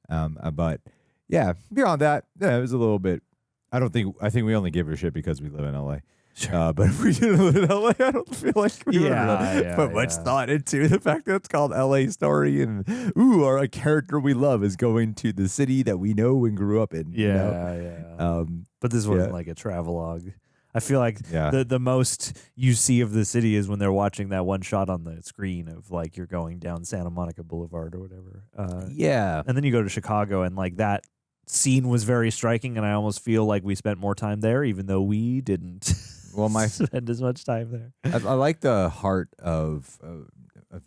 But yeah, beyond that, yeah, it was a little bit. I think we only give a shit because we live in LA. Sure. But if we didn't live in LA, I don't feel like we would put much thought into the fact that it's called LA Story and our character we love is going to the city that we know and grew up in. Yeah. But this wasn't like a travelogue. I feel like the most you see of the city is when they're watching that one shot on the screen of like you're going down Santa Monica Boulevard or whatever. And then you go to Chicago and like that scene was very striking, and I almost feel like we spent more time there, even though we didn't. Well, spend as much time there. I like the heart of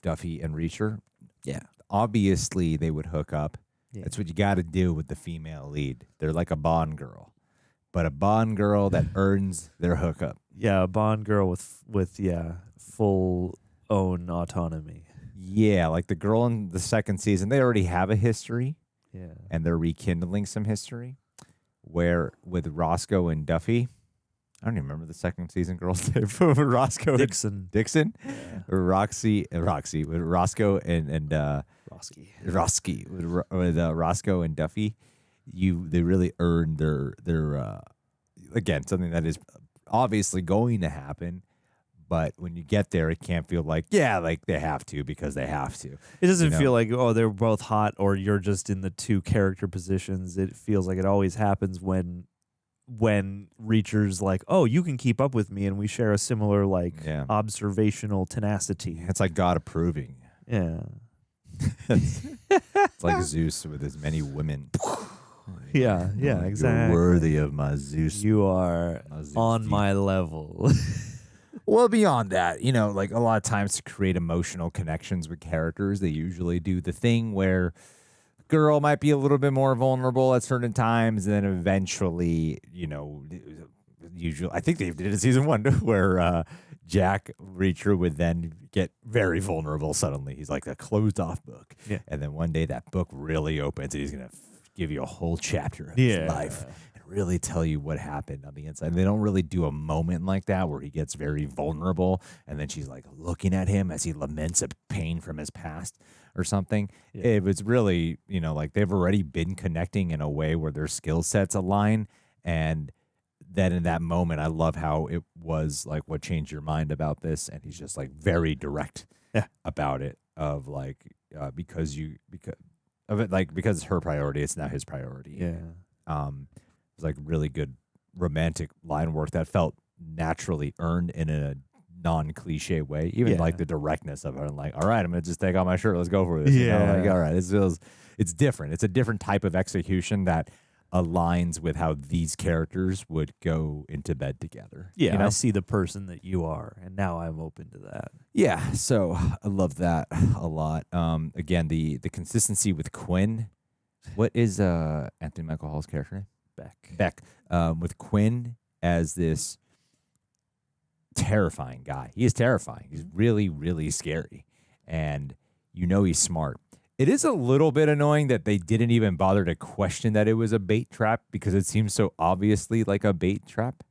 Duffy and Reacher. Yeah, obviously they would hook up. Yeah. That's what you got to do with the female lead. They're like a Bond girl. But a Bond girl that earns their hookup. Yeah, a Bond girl with full own autonomy. Yeah, like the girl in the second season, they already have a history. Yeah. And they're rekindling some history. Where with Roscoe and Duffy, I don't even remember the second season girl's name. Roscoe Dixon. Dixon? Yeah. Roxy with Roscoe and Roski with Roscoe and Duffy. They really earned their again, something that is obviously going to happen. But when you get there, it can't feel like, yeah, like they have to because they have to. It doesn't feel like, oh, they're both hot or you're just in the two character positions. It feels like it always happens when Reacher's like, oh, you can keep up with me and we share a similar observational tenacity. It's like God approving. Yeah. It's like Zeus with his many women. Yeah, exactly. You're worthy of my Zeus. You are on my level. Well, beyond that, like a lot of times to create emotional connections with characters, they usually do the thing where girl might be a little bit more vulnerable at certain times, and then eventually, usually, I think they did it in season 1 where Jack Reacher would then get very vulnerable suddenly. He's like a closed off book. Yeah. And then one day that book really opens and he's going to give you a whole chapter of his life. Really tell you what happened on the inside. And they don't really do a moment like that where he gets very vulnerable and then she's like looking at him as he laments a pain from his past or something. Yeah. It was really, like they've already been connecting in a way where their skill sets align. And then in that moment, I love how it was like, what changed your mind about this? And he's just like very direct about it of like, because it's her priority, it's now his priority. Yeah. It was like really good romantic line work that felt naturally earned in a non-cliche way. Even like the directness of it. Like, all right, I'm gonna just take off my shirt. Let's go for this. Like, all right, it's different. It's a different type of execution that aligns with how these characters would go into bed together. Yeah, I see the person that you are, and now I'm open to that. Yeah, so I love that a lot. Again, the consistency with Quinn. What is Anthony Michael Hall's character name? Beck. With Quinn as this terrifying guy. He is terrifying. He's really, really scary. And he's smart. It is a little bit annoying that they didn't even bother to question that it was a bait trap because it seems so obviously like a bait trap.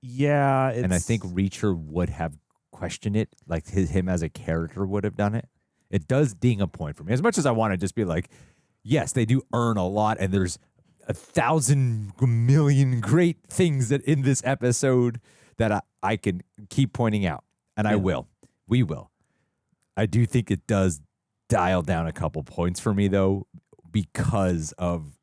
Yeah. And I think Reacher would have questioned it, like him as a character would have done it. It does ding a point for me. As much as I want to just be like, yes, they do earn a lot and there's 1,000 million great things that in this episode that I can keep pointing out. And I will. We will. I do think it does dial down a couple points for me, though, because of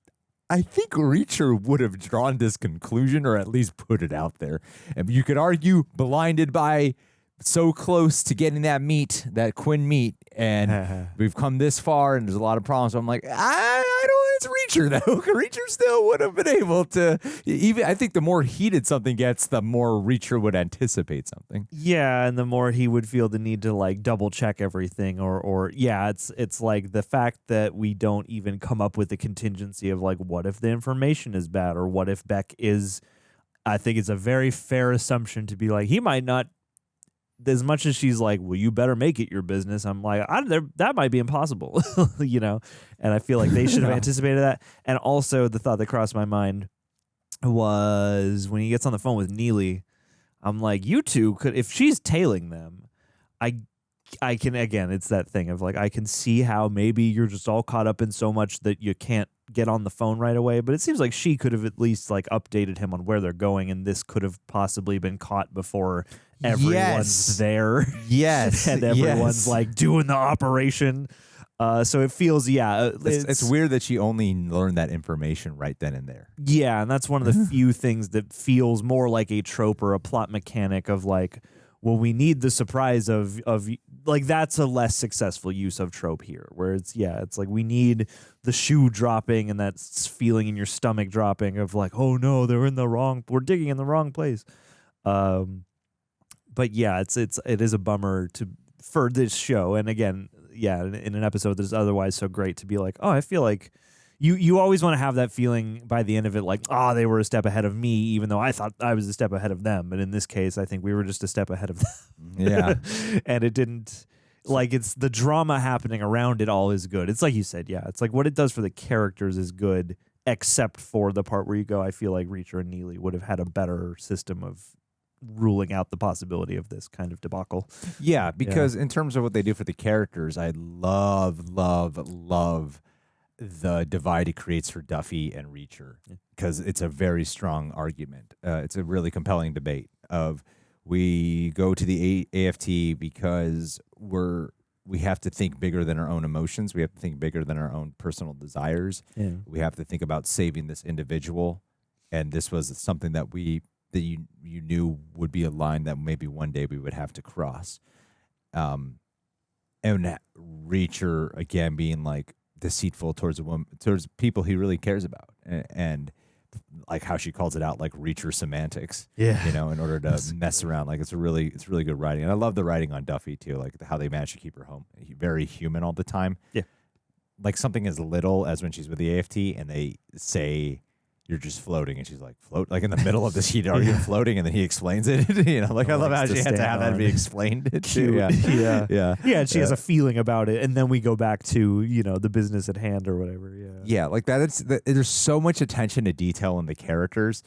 I think Reacher would have drawn this conclusion or at least put it out there. And you could argue blinded by so close to getting that Quinn meet, and we've come this far and there's a lot of problems. So I'm like, I don't, it's Reacher though. Reacher still would have been able to, even I think the more heated something gets, the more Reacher would anticipate something. Yeah, and the more he would feel the need to like double check everything or it's like the fact that we don't even come up with the contingency of like, what if the information is bad, or what if Beck is, I think it's a very fair assumption to be like, he might not. As much as she's like, well, you better make it your business, I'm like, that might be impossible, And I feel like they should have anticipated that. And also the thought that crossed my mind was when he gets on the phone with Neagley, I'm like, you two could, if she's tailing them, I can, again, it's that thing of like, I can see how maybe you're just all caught up in so much that you can't get on the phone right away. But it seems like she could have at least like updated him on where they're going, and this could have possibly been caught before everyone's there. Yes. And everyone's like doing the operation. So it feels, it's weird that she only learned that information right then and there. Yeah, and that's one of the few things that feels more like a trope or a plot mechanic of like, well, we need the surprise of like, that's a less successful use of trope here, where it's like we need the shoe dropping and that feeling in your stomach dropping of like, oh no, we're digging in the wrong place. But yeah, it is a bummer for this show. And again, in an episode that's otherwise so great, to be like, oh, I feel like you always want to have that feeling by the end of it, like, oh, they were a step ahead of me, even though I thought I was a step ahead of them. But in this case, I think we were just a step ahead of them. Yeah. And it didn't, like, it's the drama happening around it all is good. It's like you said, it's like what it does for the characters is good, except for the part where you go, I feel like Reacher and Neagley would have had a better system of ruling out the possibility of this kind of debacle. Yeah, because in terms of what they do for the characters, I love the divide it creates for Duffy and Reacher, because it's a very strong argument. It's a really compelling debate of we go to the AFT because we have to think bigger than our own emotions. We have to think bigger than our own personal desires. Yeah. We have to think about saving this individual. And this was something that you knew would be a line that maybe one day we would have to cross. And Reacher, again, being like deceitful towards a woman, towards people he really cares about. And like how she calls it out, like Reacher semantics, Yeah. in order to mess around. Like it's really good writing. And I love the writing on Duffy too, like how they managed to keep her home very human all the time. Yeah. Like something as little as when she's with the AFT and they say, you're just floating, and she's like, float, like in the middle of this heat, are you floating? And then he explains it, like I love how she had to have that be explained too. Yeah. And she has a feeling about it, and then we go back to the business at hand or whatever. Yeah, like that. There's so much attention to detail in the characters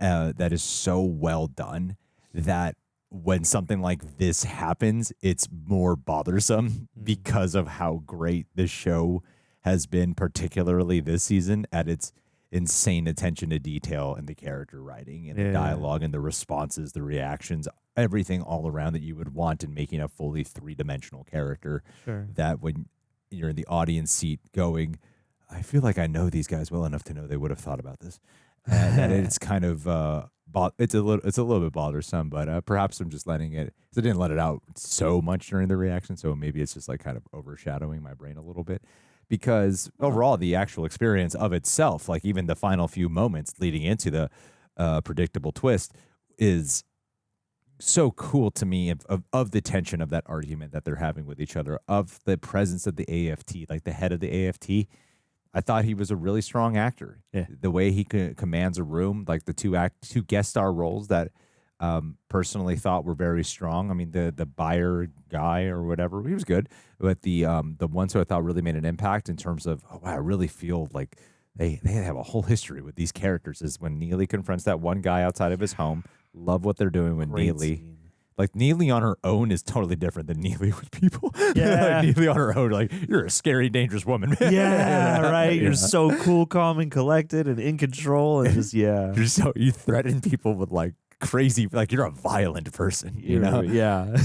that is so well done that when something like this happens, it's more bothersome because of how great this show has been, particularly this season, at its insane attention to detail and the character writing and the dialogue and the responses, the reactions, everything all around that you would want in making a fully three-dimensional character. Sure. That when you're in the audience seat going, I feel like I know these guys well enough to know they would have thought about this. And that it's kind of it's a little bit bothersome, but perhaps I'm just letting it. I didn't let it out so much during the reaction, so maybe it's just like kind of overshadowing my brain a little bit. Because overall, the actual experience of itself, like even the final few moments leading into the predictable twist, is so cool to me of the tension of that argument that they're having with each other, of the presence of the AFT, like the head of the AFT. I thought he was a really strong actor. Yeah. The way he commands a room, like the two guest star roles that personally thought were very strong. I mean, the buyer guy or whatever, he was good. But the ones who I thought really made an impact in terms of, I really feel like they have a whole history with these characters, is when Neagley confronts that one guy outside of his home. Love what they're doing with Neagley. Scene. Like Neagley on her own is totally different than Neagley with people. Yeah. Like Neagley on her own, like you're a scary, dangerous woman. Yeah, right. You're so cool, calm, and collected, and in control, and just you threaten people with like crazy, like you're a violent person. Yeah.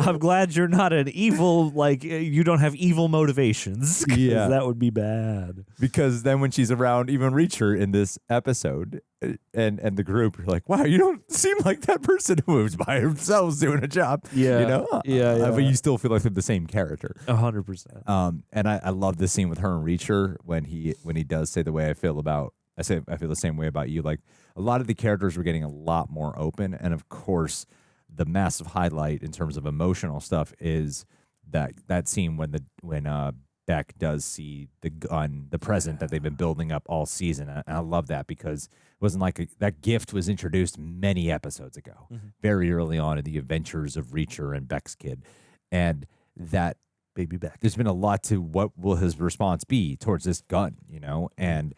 I'm glad you're not an evil. Like you don't have evil motivations. Yeah, that would be bad. Because then when she's around even Reacher in this episode and the group, you're like, wow, you don't seem like that person who was by themselves doing a job. Yeah. But you still feel like they're the same character. 100%. And I love this scene with her and Reacher when he does say the way I feel about. I feel the same way about you. Like a lot of the characters were getting a lot more open, and of course, the massive highlight in terms of emotional stuff is that scene when Beck does see the gun, the present that they've been building up all season. And I love that because it wasn't like that gift was introduced many episodes ago, very early on in the adventures of Reacher and Beck's kid, and that baby Beck. There's been a lot to what will his response be towards this gun, and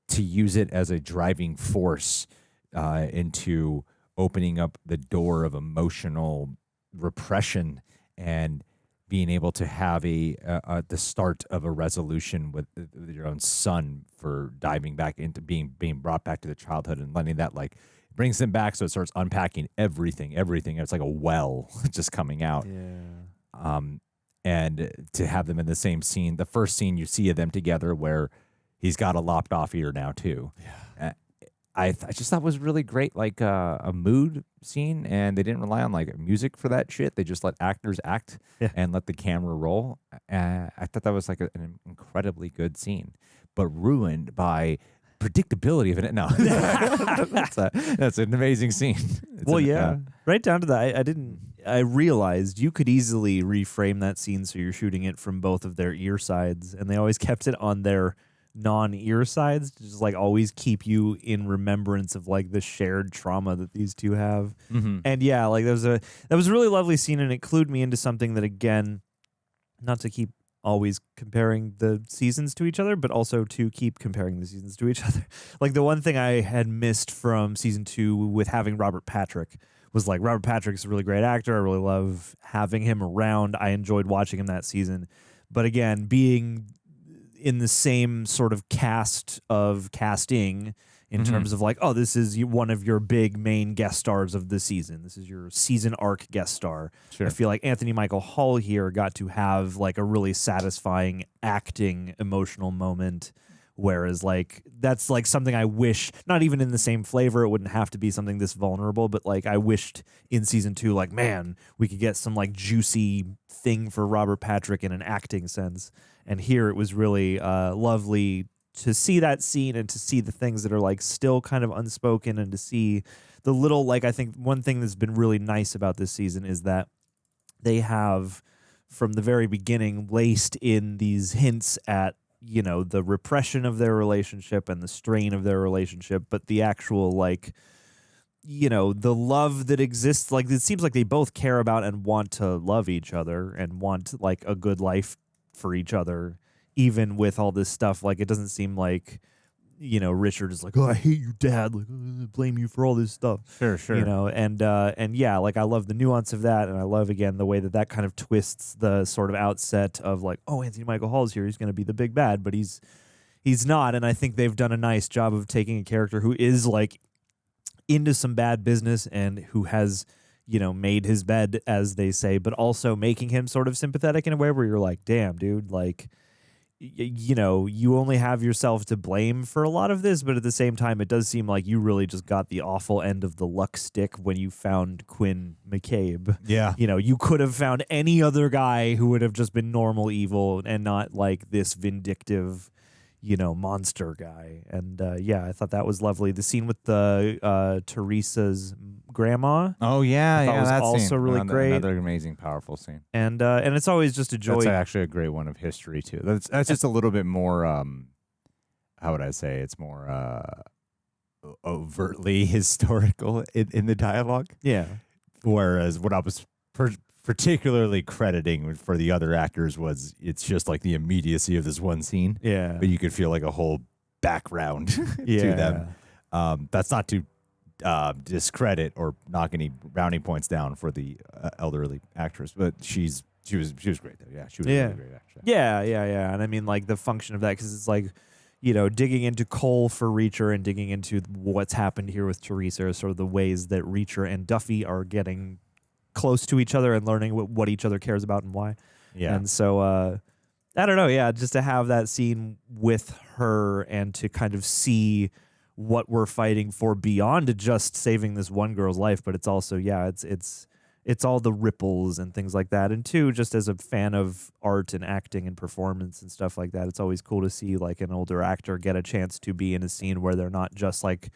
to use it as a driving force into opening up the door of emotional repression and being able to have the start of a resolution with your own son for diving back into being brought back to the childhood and letting that brings him back. So it starts unpacking everything. It's like a well just coming out. Yeah. And to have them in the same scene, the first scene you see of them together where he's got a lopped off ear now too. Yeah. I just thought was really great, like a mood scene, and they didn't rely on music for that shit. They just let actors act and let the camera roll. I thought that was an incredibly good scene, but ruined by predictability of it. No, that's an amazing scene. Right down to that. I realized you could easily reframe that scene so you're shooting it from both of their ear sides, and they always kept it on their non-ear sides to just always keep you in remembrance of the shared trauma that these two have. And that was a really lovely scene, and it clued me into something that, again, not to keep always comparing the seasons to each other, but also to keep comparing the seasons to each other. The one thing I had missed from season 2 with having Robert Patrick was Robert Patrick's a really great actor. I really love having him around. I enjoyed watching him that season. But again, being in the same sort of cast of casting in terms of like, oh, this is one of your big main guest stars of the season. This is your season arc guest star. Sure. I feel like Anthony Michael Hall here got to have like a really satisfying acting emotional moment. Whereas like that's like something I wish, not even in the same flavor, it wouldn't have to be something this vulnerable, but like I wished in season 2, like, man, we could get some like juicy thing for Robert Patrick in an acting sense. And here it was really lovely to see that scene and to see the things that are like still kind of unspoken, and to see the little, like, I think one thing that's been really nice about this season is that they have from the very beginning laced in these hints at, you know, the repression of their relationship and the strain of their relationship, but the actual, like, you know, the love that exists. Like, it seems like they both care about and want to love each other and want like a good life for each other, even with all this stuff. Like, it doesn't seem like, you know, Richard is like, oh, I hate you, Dad. Like, I blame you for all this stuff. Sure. You know, and yeah, like I love the nuance of that, and I love again the way that that kind of twists the sort of outset of like, oh, Anthony Michael Hall's here, he's going to be the big bad, but he's not. And I think they've done a nice job of taking a character who is like into some bad business and who has, you know, made his bed, as they say, but also making him sort of sympathetic in a way where you're like, damn, dude, like, you know, you only have yourself to blame for a lot of this, but at the same time, it does seem like you really just got the awful end of the luck stick when you found Quinn McCabe. Yeah. You know, you could have found any other guy who would have just been normal evil and not like this vindictive, you know, monster guy. And yeah, I thought that was lovely. The scene with the Teresa's grandma. Oh yeah, was that also scene. really great. Another amazing, powerful scene. And it's always just a joy. That's actually a great one of history too. That's just a little bit more. How would I say? It's more overtly historical in the dialogue. Yeah. Whereas what I was particularly crediting for the other actors was it's just like the immediacy of this one scene. Yeah. But you could feel like a whole background to them. That's not to discredit or knock any brownie points down for the elderly actress, but she was great though. Yeah, she was really great actually. Yeah. And I mean, like the function of that, because it's like, you know, digging into Cole for Reacher and digging into what's happened here with Teresa are sort of the ways that Reacher and Duffy are getting close to each other and learning what each other cares about and why. Yeah. And so I don't know. Yeah, just to have that scene with her and to kind of see what we're fighting for beyond just saving this one girl's life, but it's also, yeah, it's all the ripples and things like that. And two, just as a fan of art and acting and performance and stuff like that, it's always cool to see like an older actor get a chance to be in a scene where they're not just like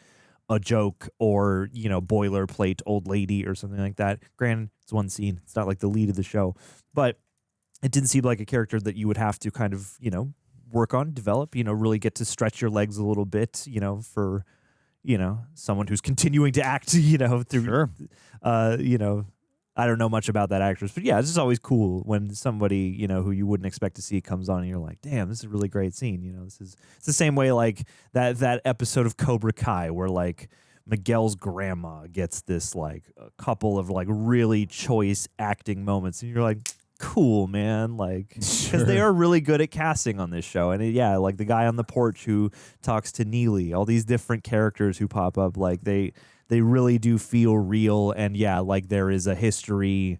a joke or, you know, boilerplate old lady or something like that. Granted, it's one scene. It's not like the lead of the show, but it didn't seem like a character that you would have to kind of, you know, work on, develop, you know, really get to stretch your legs a little bit, you know, for, you know, someone who's continuing to act, you know, through, you know, I don't know much about that actress, but yeah, it's just always cool when somebody, you know, who you wouldn't expect to see comes on and you're like, damn, this is a really great scene. You know, it's the same way like that episode of Cobra Kai where like Miguel's grandma gets this like a couple of like really choice acting moments and you're like, cool, man. Like, because they are really good at casting on this show. And yeah, like the guy on the porch who talks to Neagley, all these different characters who pop up, like they really do feel real. And yeah, like there is a history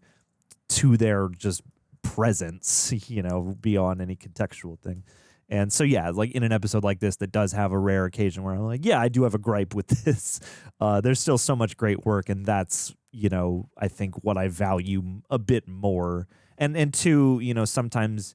to their just presence, you know, beyond any contextual thing. And so, yeah, like in an episode like this that does have a rare occasion where I'm like, yeah, I do have a gripe with this. There's still so much great work. And that's, you know, I think what I value a bit more. And two, you know, sometimes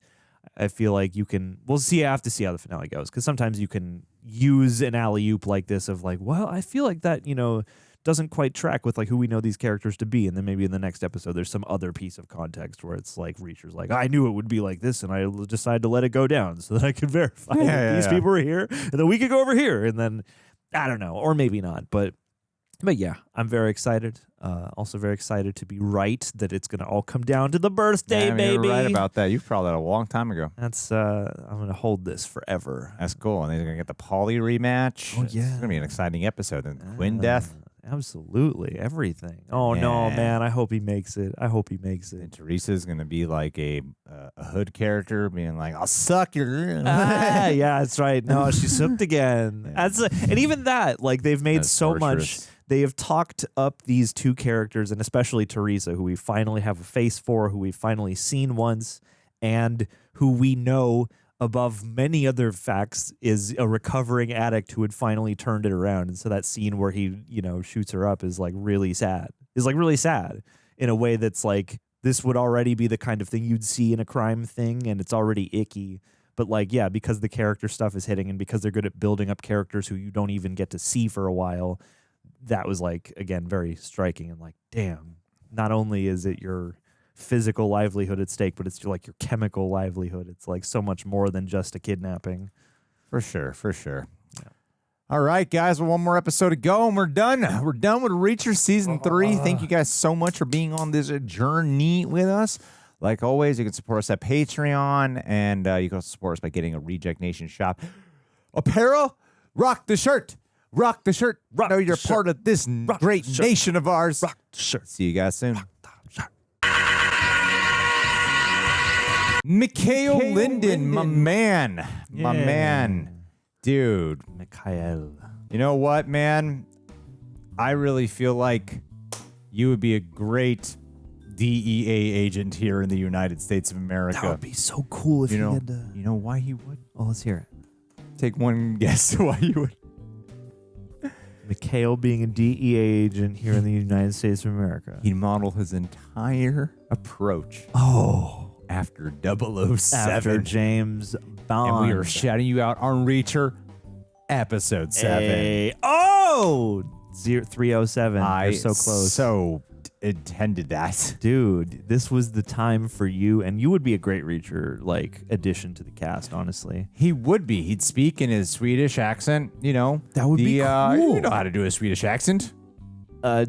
I feel like you can, we'll see, I have to see how the finale goes. Because sometimes you can use an alley-oop like this of like, well, I feel like that, you know, doesn't quite track with like who we know these characters to be. And then maybe in the next episode, there's some other piece of context where it's like Reacher's like, I knew it would be like this and I decided to let it go down so that I could verify that these people were here and then we could go over here. And then, I don't know, or maybe not. But yeah, I'm very excited. Also very excited to be right that it's going to all come down to the birthday, baby. You're right about that. You've probably that a long time ago. That's I'm going to hold this forever. That's cool. And they're going to get the Paulie rematch. Oh, yeah. It's going to be an exciting episode. And Quinn death. Absolutely. Everything. Oh, no, man. I hope he makes it. And Teresa's going to be like a hood character being like, I'll suck your... Yeah, that's right. No, she's hooked again. And even that, like, they've made so much. They have talked up these two characters, and especially Teresa, who we finally have a face for, who we've finally seen once, and who we know above many other facts is a recovering addict who had finally turned it around. And so that scene where he, shoots her up is like really sad. In a way that's like, this would already be the kind of thing you'd see in a crime thing, and it's already icky. But like, yeah, because the character stuff is hitting and because they're good at building up characters who you don't even get to see for a while, that was like, again, very striking and like, damn, not only is it your physical livelihood at stake, but it's like your chemical livelihood. It's like so much more than just a kidnapping. For sure. Yeah. All right, guys. Well, one more episode to go, and we're done. We're done with Reacher Season 3. Thank you guys so much for being on this journey with us. Like always, you can support us at Patreon, and you can also support us by getting a Reject Nation shop apparel. Rock the shirt. Rock the shirt. Know you're part of this great nation of ours. Rock the shirt. See you guys soon. Mikhail Linden, my man. Dude. Mikhail. You know what, man? I really feel like you would be a great DEA agent here in the United States of America. That would be so cool if you had to... You know why he would? Oh, let's hear it. Take one guess why you would. Mikhail being a DEA agent here in the United States of America. He'd model his entire approach. After 007. After James Bond. And we are shouting you out on Reacher Episode 7. Hey. 307. You're so close. So intended that. Dude, this was the time for you, and you would be a great Reacher, like, addition to the cast, honestly. He would be. He'd speak in his Swedish accent, That would be cool. You know how to do a Swedish accent.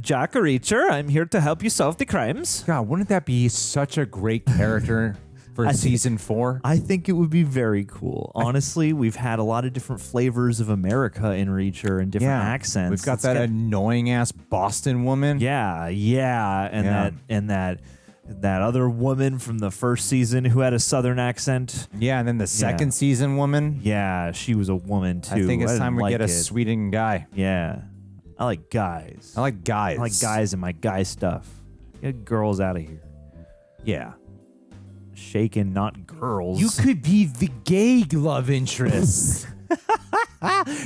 Jack Reacher, I'm here to help you solve the crimes. God, wouldn't that be such a great character for season 4? I think it would be very cool. Honestly, we've had a lot of different flavors of America in Reacher and different accents. We've got that annoying ass Boston woman. Yeah, and that other woman from the first season who had a southern accent. Yeah, and then the second season woman. Yeah, she was a woman too. I think it's time we get a Sweden guy. Yeah. I like guys. I like guys. I like guys and my guy stuff. Get girls out of here. Yeah. Shaken, not girls. You could be the gay love interest.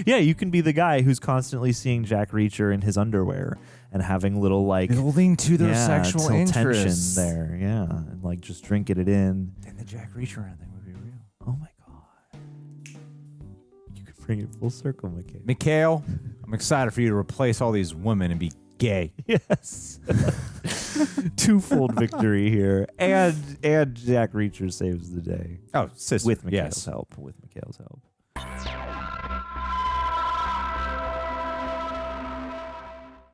Yeah, you can be the guy who's constantly seeing Jack Reacher in his underwear and having little like building to their sexual interests tension there. Yeah, and like just drinking it in. Then the Jack Reacher thing would be real. Oh my god. You could bring it full circle, Mikhail. Mikhail, I'm excited for you to replace all these women and be gay. Yes. Twofold victory here. And Jack Reacher saves the day. Oh, sister. With Mikhail's help.